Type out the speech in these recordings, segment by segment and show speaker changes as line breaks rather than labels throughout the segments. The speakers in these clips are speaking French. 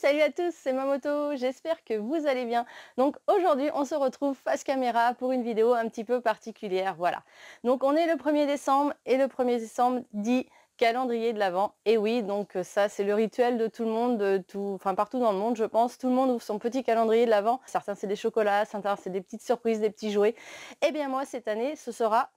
Salut à tous, c'est Mamoto, j'espère que vous allez bien. Donc aujourd'hui, on se retrouve face caméra pour une vidéo un petit peu particulière, voilà. Donc on est le 1er décembre et le 1er décembre dit calendrier de l'Avent. Et oui, donc ça c'est le rituel de tout le monde, enfin partout dans le monde je pense, tout le monde ouvre son petit calendrier de l'Avent. Certains c'est des chocolats, certains c'est des petites surprises, des petits jouets. Et bien moi cette année, ce sera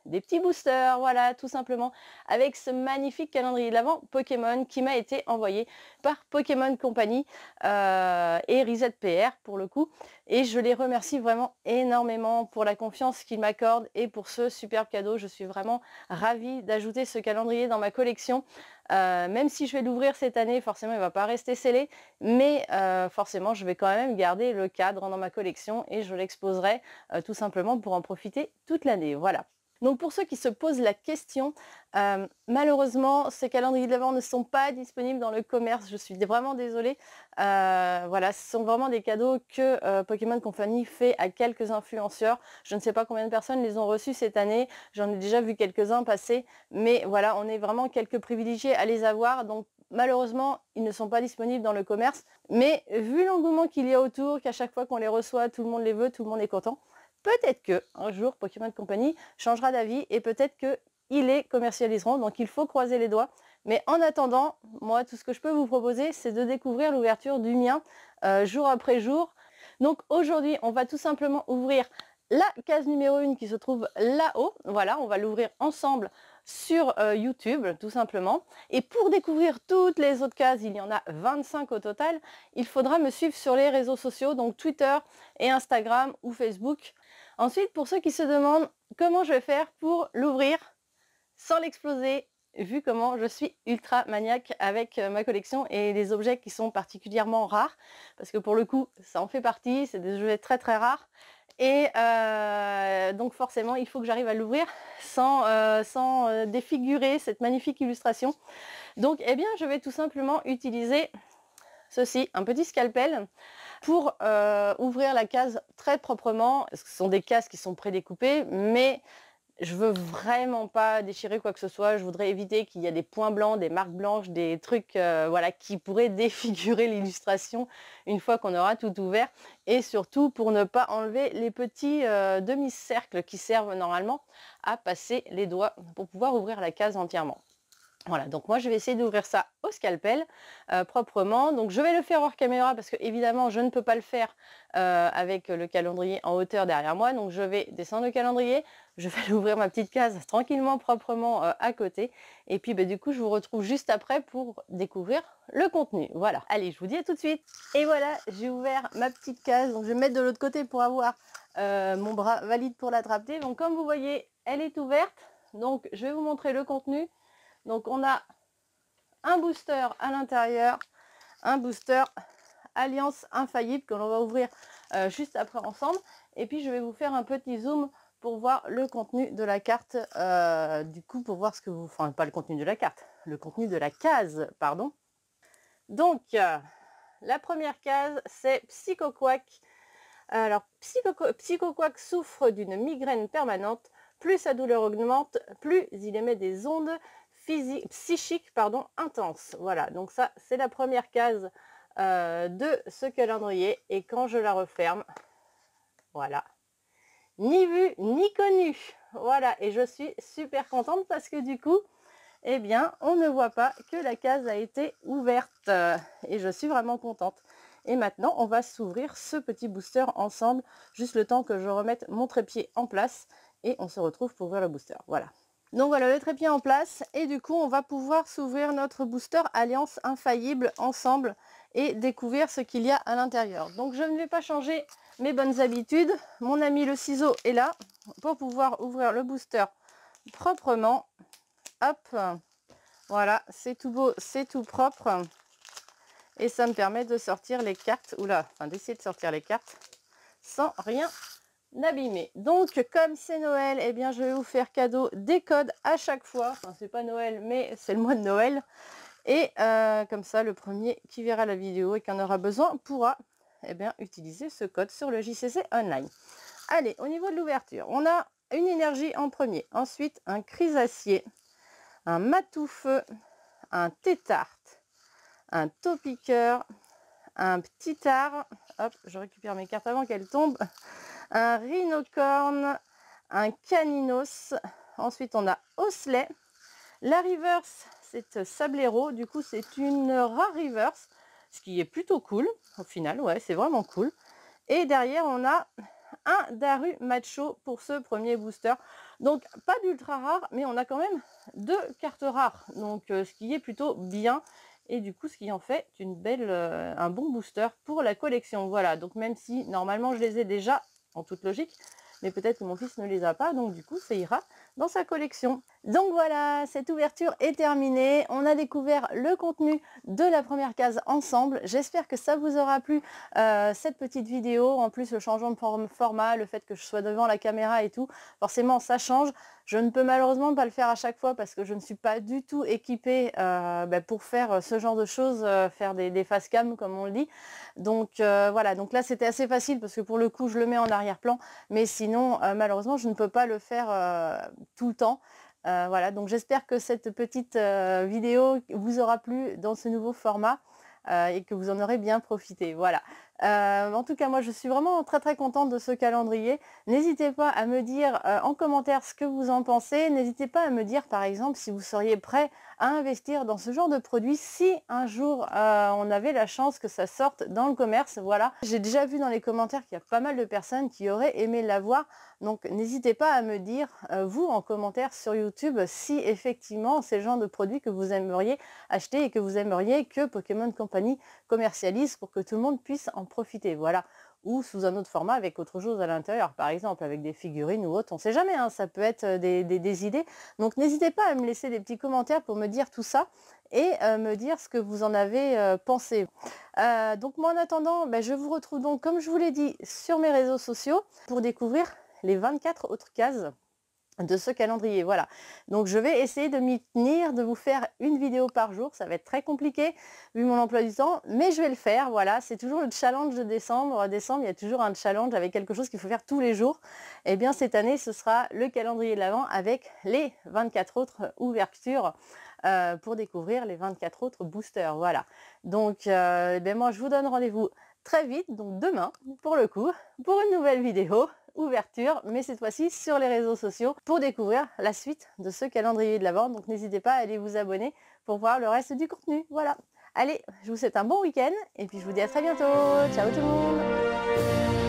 des petits boosters, voilà, tout simplement, avec ce magnifique calendrier de l'Avent Pokémon qui m'a été envoyé par Pokémon Company et Reset PR pour le coup. Et je les remercie vraiment énormément pour la confiance qu'ils m'accordent et pour ce superbe cadeau. Je suis vraiment ravie d'ajouter ce calendrier dans ma collection. Même si je vais l'ouvrir cette année, forcément il ne va pas rester scellé, mais forcément je vais quand même garder le cadre dans ma collection et je l'exposerai tout simplement pour en profiter toute l'année. Voilà. Donc pour ceux qui se posent la question, malheureusement ces calendriers de l'Avent ne sont pas disponibles dans le commerce, je suis vraiment désolée. Voilà, ce sont vraiment des cadeaux que Pokémon Company fait à quelques influenceurs. Je ne sais pas combien de personnes les ont reçus cette année, j'en ai déjà vu quelques-uns passer, mais voilà, on est vraiment quelques privilégiés à les avoir, donc malheureusement ils ne sont pas disponibles dans le commerce. Mais vu l'engouement qu'il y a autour, qu'à chaque fois qu'on les reçoit, tout le monde les veut, tout le monde est content, peut-être que un jour Pokémon Company changera d'avis et peut-être qu'ils les commercialiseront, donc il faut croiser les doigts. Mais en attendant, moi tout ce que je peux vous proposer, c'est de découvrir l'ouverture du mien jour après jour. Donc aujourd'hui, on va tout simplement ouvrir la case numéro 1 qui se trouve là-haut. Voilà, on va l'ouvrir ensemble sur YouTube tout simplement. Et pour découvrir toutes les autres cases, il y en a 25 au total, il faudra me suivre sur les réseaux sociaux, donc Twitter et Instagram ou Facebook. Ensuite, pour ceux qui se demandent comment je vais faire pour l'ouvrir sans l'exploser, vu comment je suis ultra maniaque avec ma collection et les objets qui sont particulièrement rares, parce que pour le coup, ça en fait partie, c'est des objets très très rares. Et donc forcément, il faut que j'arrive à l'ouvrir sans défigurer cette magnifique illustration. Donc, eh bien, je vais tout simplement utiliser ceci, un petit scalpel, pour ouvrir la case très proprement. Ce sont des cases qui sont prédécoupées, mais je veux vraiment pas déchirer quoi que ce soit. Je voudrais éviter qu'il y ait des points blancs, des marques blanches, des trucs voilà, qui pourraient défigurer l'illustration une fois qu'on aura tout ouvert. Et surtout pour ne pas enlever les petits demi-cercles qui servent normalement à passer les doigts pour pouvoir ouvrir la case entièrement. Voilà, donc moi je vais essayer d'ouvrir ça au scalpel proprement. Donc je vais le faire hors caméra parce que évidemment je ne peux pas le faire avec le calendrier en hauteur derrière moi. Donc je vais descendre le calendrier, je vais ouvrir ma petite case tranquillement, proprement à côté. Et puis du coup je vous retrouve juste après pour découvrir le contenu. Voilà, allez, je vous dis à tout de suite. Et voilà, j'ai ouvert ma petite case. Donc je vais me mettre de l'autre côté pour avoir mon bras valide pour l'attraper. Donc comme vous voyez, elle est ouverte. Donc je vais vous montrer le contenu. Donc on a un booster à l'intérieur, un booster Alliance Infaillible que l'on va ouvrir juste après ensemble. Et puis je vais vous faire un petit zoom pour voir le contenu de la carte, du coup pour voir ce que vous... Enfin pas le contenu de la carte, le contenu de la case, pardon. Donc la première case c'est Psycho Quack. Alors Psycho Quack souffre d'une migraine permanente. Plus sa douleur augmente, plus il émet des ondes psychiques intenses. Voilà, donc ça c'est la première case de ce calendrier. Et quand je la referme, voilà, ni vu ni connu. Voilà, et je suis super contente parce que du coup, eh bien, on ne voit pas que la case a été ouverte. Et je suis vraiment contente. Et maintenant, on va s'ouvrir ce petit booster ensemble, juste le temps que je remette mon trépied en place. Et on se retrouve pour ouvrir le booster. Voilà. Donc voilà, le trépied en place. Et du coup, on va pouvoir s'ouvrir notre booster Alliance Infaillible ensemble et découvrir ce qu'il y a à l'intérieur. Donc je ne vais pas changer mes bonnes habitudes. Mon ami le ciseau est là pour pouvoir ouvrir le booster proprement. Hop, voilà, c'est tout beau, c'est tout propre. Et ça me permet de sortir les cartes, enfin d'essayer de sortir les cartes sans rien abîmer. Donc comme c'est Noël, eh bien je vais vous faire cadeau des codes à chaque fois. Enfin c'est pas Noël, mais c'est le mois de Noël. Et comme ça, le premier qui verra la vidéo et qui en aura besoin pourra utiliser ce code sur le JCC Online. Allez, au niveau de l'ouverture, on a une énergie en premier. Ensuite, un Chrysacier, un Matoufeu, un Tétarte, un Topiqueur, un petit art, hop, je récupère mes cartes avant qu'elles tombent, un rhinocorne, un caninos, ensuite on a Osley, la reverse c'est Sablero, du coup c'est une rare reverse, ce qui est plutôt cool au final, ouais c'est vraiment cool. Et derrière on a un Daru Macho pour ce premier booster, donc pas d'ultra rare mais on a quand même 2 cartes rares, donc ce qui est plutôt bien. Et du coup ce qui en fait un bon booster pour la collection. Voilà, donc même si normalement je les ai déjà en toute logique, mais peut-être que mon fils ne les a pas, donc du coup ça ira dans sa collection. Donc voilà, cette ouverture est terminée. On a découvert le contenu de la première case ensemble. J'espère que ça vous aura plu, cette petite vidéo. En plus, le changement de format, le fait que je sois devant la caméra et tout, forcément ça change. Je ne peux malheureusement pas le faire à chaque fois parce que je ne suis pas du tout équipée pour faire ce genre de choses, faire des face cam comme on le dit. Donc voilà, donc là c'était assez facile parce que pour le coup je le mets en arrière-plan, mais sinon malheureusement je ne peux pas le faire tout le temps. Voilà, donc j'espère que cette petite vidéo vous aura plu dans ce nouveau format et que vous en aurez bien profité. Voilà. En tout cas, moi je suis vraiment très contente de ce calendrier. N'hésitez pas à me dire en commentaire ce que vous en pensez. N'hésitez pas à me dire par exemple si vous seriez prêt à investir dans ce genre de produit si un jour on avait la chance que ça sorte dans le commerce. Voilà, j'ai déjà vu dans les commentaires qu'il y a pas mal de personnes qui auraient aimé l'avoir. Donc n'hésitez pas à me dire, vous, en commentaire sur YouTube, si effectivement c'est le genre de produit que vous aimeriez acheter et que vous aimeriez que Pokémon Company commercialise pour que tout le monde puisse en profiter. Voilà. Ou sous un autre format avec autre chose à l'intérieur, par exemple avec des figurines ou autre, on ne sait jamais, hein, ça peut être des idées. Donc n'hésitez pas à me laisser des petits commentaires pour me dire tout ça et me dire ce que vous en avez pensé. Donc moi en attendant, je vous retrouve donc comme je vous l'ai dit sur mes réseaux sociaux pour découvrir les 24 autres cases de ce calendrier. Voilà, donc je vais essayer de m'y tenir, de vous faire une vidéo par jour. Ça va être très compliqué vu mon emploi du temps, mais je vais le faire. Voilà, c'est toujours le challenge de décembre. Décembre, il y a toujours un challenge avec quelque chose qu'il faut faire tous les jours. Et bien cette année, ce sera le calendrier de l'Avent avec les 24 autres ouvertures pour découvrir les 24 autres boosters. Voilà, donc moi je vous donne rendez-vous très vite, donc demain pour le coup, pour une nouvelle vidéo ouverture, mais cette fois-ci sur les réseaux sociaux pour découvrir la suite de ce calendrier de l'Avent. Donc n'hésitez pas à aller vous abonner pour voir le reste du contenu. Voilà. Allez, je vous souhaite un bon week-end et puis je vous dis à très bientôt. Ciao tout le monde!